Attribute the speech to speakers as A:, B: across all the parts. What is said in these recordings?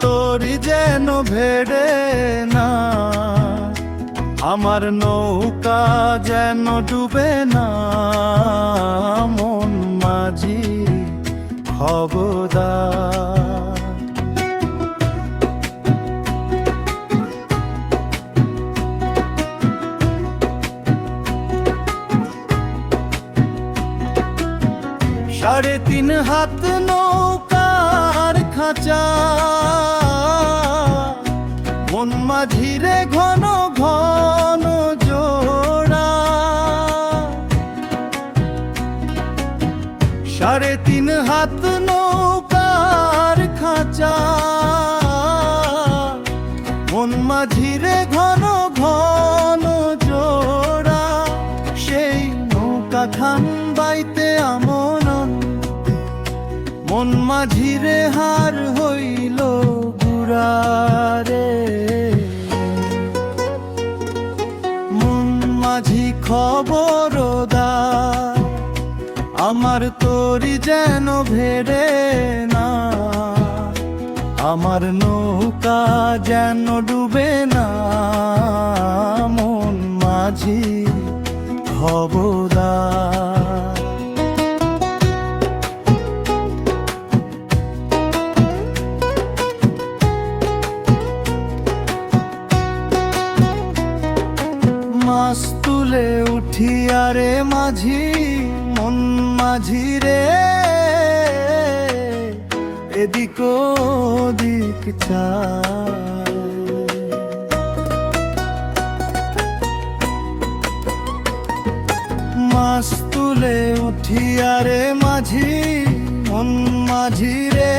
A: তরি যেন ভেড়ে না, আমার নৌকা যেন ডুবে না। মন মাঝি খবরদার। সাড়ে তিন হাত নৌকার খাঁচা, মন মাঝিরে ঘন ঘন জোড়া। সাড়ে তিন হাত নৌকার খাঁচা, মন মাঝিরে ঘন ঘন জোড়া। সেই নৌকা খান বাইতে আমন, মন মাঝিরে হার হইল গুড়ারে। মন মাঝি খবরদার, আমার তরি যেন ভেড়ে না, আমার নৌকা যেন ডুবে না। মন মাঝি খবরদার। মাছ তুলে উঠিয়া রে মাঝি, মন মাঝি রে এদিক ওদিক চায়। মাছ তুলে উঠিয়া রে মাঝি, মন মাঝি রে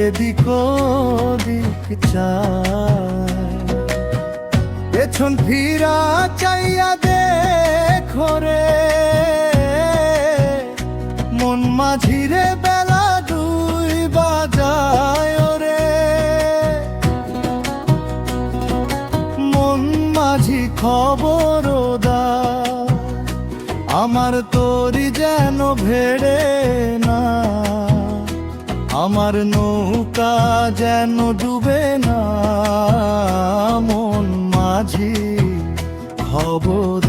A: এদিক ওদিক চায়। পেছন ফিরা চাইয়া দেখো রে, মন মাঝিরে বেলা 2 বাজায় রে। মন মাঝি খবরদার, আমার তরি যেন ভেড়ে না, আমার নৌকা যেন ডুবে না। মন মাঝি খবর